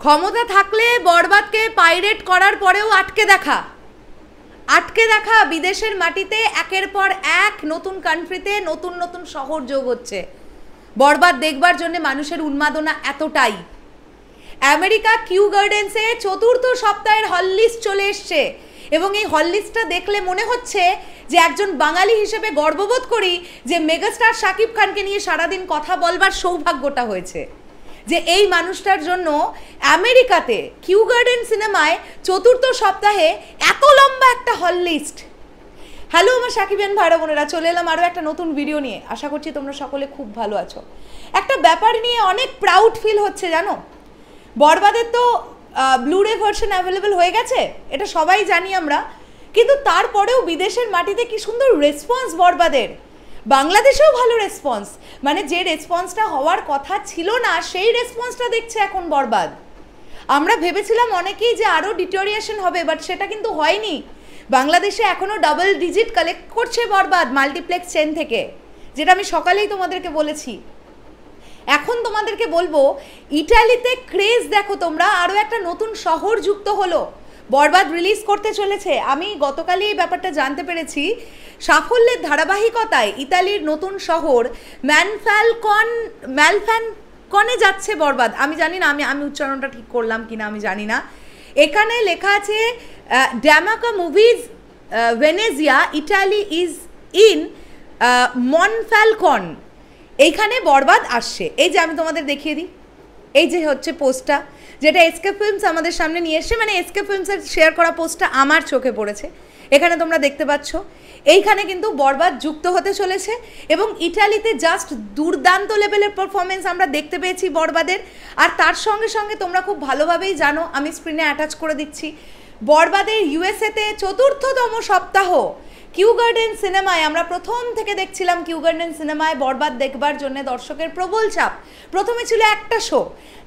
ক্ষমতা থাকলে বরবাদকে পাইরেট করার পরেও আটকে দেখা বিদেশের মাটিতে একের পর এক নতুন কান্ট্রিতে নতুন নতুন শহর যোগ হচ্ছে। বরবাদ দেখবার জন্য মানুষের উন্মাদনা এতটাই। আমেরিকা কিউ গার্ডেন্সে ৪র্থ সপ্তাহের হল লিস্ট চলে এসছে এবং এই হল লিস্টটা দেখলে মনে হচ্ছে যে একজন বাঙালি হিসেবে গর্ববোধ করি যে মেগাস্টার শাকিব খানকে নিয়ে সারাদিন কথা বলবার সৌভাগ্যটা হয়েছে, যে এই মানুষটার জন্য আমেরিকাতে কিউ গার্ডেন সিনেমায় ৪র্থ সপ্তাহে এত লম্বা একটা হল লিস্ট। হ্যালো আমার সাকিবিয়ান ভাইরা বোনেরা, চলে এলাম আরও একটা নতুন ভিডিও নিয়ে। আশা করছি তোমরা সকলে খুব ভালো আছো। একটা ব্যাপার নিয়ে অনেক প্রাউড ফিল হচ্ছে জানো, বরবাদের তো ব্লুরে ভার্সন অ্যাভেলেবেল হয়ে গেছে, এটা সবাই জানি আমরা, কিন্তু তারপরেও বিদেশের মাটিতে কি সুন্দর রেসপন্স বরবাদের। বাংলাদেশেও ভালো রেসপন্স, মানে যে রেসপন্সটা হওয়ার কথা ছিল না সেই রেসপন্সটা দেখছে এখন বরবাদ। আমরা ভেবেছিলাম অনেকেই যে আরও ডিটোরিয়েশন হবে, বাট সেটা কিন্তু হয়নি। বাংলাদেশে এখনও ডাবল ডিজিট কালেক্ট করছে বরবাদ মাল্টিপ্লেক্স চেন থেকে, যেটা আমি সকালেই তোমাদেরকে বলেছি। এখন তোমাদেরকে বলবো ইটালিতে ক্রেজ দেখো তোমরা, আরও একটা নতুন শহর যুক্ত হলো, বরবাদ রিলিজ করতে চলেছে। আমি গতকালই এই ব্যাপারটা জানতে পেরেছি। সাফল্যের ধারাবাহিকতায় ইতালির নতুন শহর ম্যালফ্যানকনে যাচ্ছে বরবাদ। আমি জানি না আমি উচ্চারণটা ঠিক করলাম কিনা আমি জানি না। এখানে লেখা আছে ড্যামাকা movies Venezia Italy is in মনফ্যালকন। এইখানে বরবাদ আসছে। এই যে আমি তোমাদের দেখিয়ে দিই, এই যে হচ্ছে পোস্টটা, যেটা এসকে ফিল্মস আমাদের সামনে নিয়ে এসছে, মানে এসকে ফিল্মসের শেয়ার করা পোস্টটা আমার চোখে পড়েছে। এখানে তোমরা দেখতে পাচ্ছ এইখানে কিন্তু বরবাদ যুক্ত হতে চলেছে এবং ইটালিতে জাস্ট দুর্দান্ত লেভেলের পারফরমেন্স আমরা দেখতে পেয়েছি বরবাদের। আর তার সঙ্গে সঙ্গে তোমরা খুব ভালোভাবেই জানো, আমি স্ক্রিনে অ্যাটাচ করে দিচ্ছি, বরবাদের ইউএসএতে ৪র্থতম সপ্তাহ কিউ গার্ডেন সিনেমায় আমরা প্রথম থেকে দেখছিলাম। কিউ গার্ডেন সিনেমায় বরবাদ দেখবার জন্য দর্শকের প্রবল চাপ। প্রথমে ছিল একটা শো,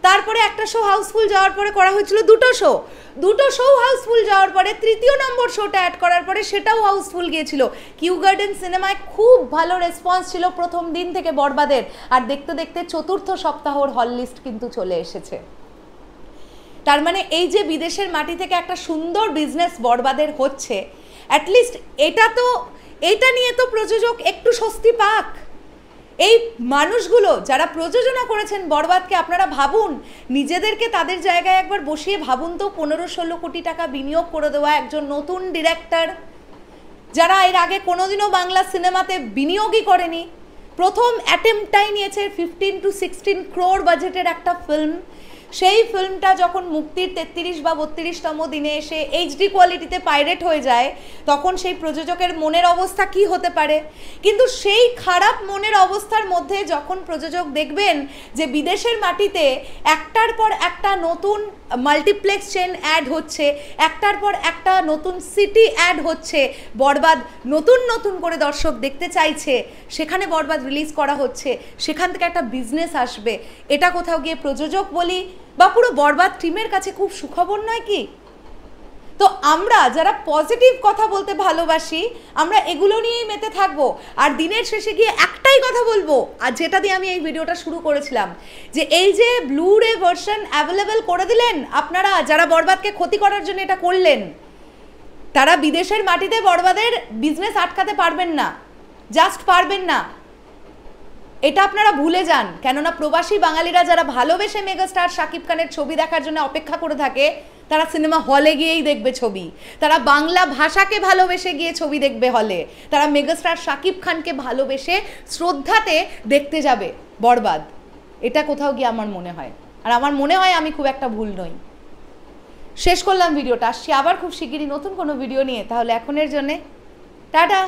তারপরে একটা শো হাউসফুল যাওয়ার পরে করা হয়েছিল দুটো শো হাউসফুল যাওয়ার পরে ৩য় নম্বর শোটা অ্যাড করার পরে সেটাও হাউসফুল গিয়েছিল। কিউ গার্ডেন সিনেমায় খুব ভালো রেসপন্স ছিল প্রথম দিন থেকে বরবাদের, আর দেখতে দেখতে ৪র্থ সপ্তাহর হল লিস্ট কিন্তু চলে এসেছে। তার মানে এই যে বিদেশের মাটি থেকে একটা সুন্দর বিজনেস বরবাদের হচ্ছে, অ্যাটলিস্ট এটা নিয়ে তো প্রযোজক একটু স্বস্তি পাক। এই মানুষগুলো যারা প্রযোজনা করেছেন বরবাদকে, আপনারা ভাবুন, নিজেদেরকে তাদের জায়গায় একবার বসিয়ে ভাবুন তো, ১৫-১৬ কোটি টাকা বিনিয়োগ করে দেওয়া একজন নতুন ডিরেক্টর, যারা এর আগে কোনোদিনও বাংলা সিনেমাতে বিনিয়োগই করেনি, প্রথম অ্যাটেম্পটাই নিয়েছে 15 to 16 crore বাজেটের একটা ফিল্ম। সেই ফিল্মটা যখন মুক্তির ৩৩ বা ৩২তম দিনে এসে এইচডি কোয়ালিটিতে পাইরেট হয়ে যায়, তখন সেই প্রযোজকের মনের অবস্থা কি হতে পারে। কিন্তু সেই খারাপ মনের অবস্থার মধ্যে যখন প্রযোজক দেখবেন যে বিদেশের মাটিতে একটার পর একটা নতুন মাল্টিপ্লেক্স চেন অ্যাড হচ্ছে, একটার পর একটা নতুন সিটি অ্যাড হচ্ছে, বরবাদ নতুন করে দর্শক দেখতে চাইছে, সেখানে বরবাদ রিলিজ করা হচ্ছে, সেখান থেকে একটা বিজনেস আসবে, এটা কোথাও গিয়ে প্রযোজক বলি বা পুরো বরবাদ টিমের কাছে খুব সুখবর নয় কি? তো আমরা যারা পজিটিভ কথা বলতে ভালোবাসি, আমরা এগুলো নিয়েই মেতে থাকবো। আর দিনের শেষে গিয়ে একটাই কথা বলবো, আর যেটা দিয়ে আমি এই ভিডিওটা শুরু করেছিলাম, যে এই যে ব্লুরে ভার্সন অ্যাভেলেবেল করে দিলেন আপনারা, যারা বরবাদকে ক্ষতি করার জন্য এটা করলেন, তারা বিদেশের মাটিতে বরবাদের বিজনেস আটকাতে পারবেন না, জাস্ট পারবেন না। এটা আপনারা ভুলে যান। কেননা প্রবাসী বাঙালিরা যারা ভালোবেসে মেগাস্টার শাকিব খানের ছবি দেখার জন্য অপেক্ষা করে থাকে, তারা সিনেমা হলে গিয়েই দেখবে ছবি, তারা বাংলা ভাষাকে ভালোবেসে গিয়ে ছবি দেখবে হলে, তারা মেগাস্টার শাকিব খানকে ভালোবেসে শ্রদ্ধাতে দেখতে যাবে বরবাদ। এটা কোথাও গিয়ে আমার মনে হয়, আর আমার মনে হয় আমি খুব একটা ভুল নই। শেষ করলাম ভিডিওটা, আসছি আবার খুব শিগগিরই নতুন কোনো ভিডিও নিয়ে। তাহলে এখনের জন্যে টাটা।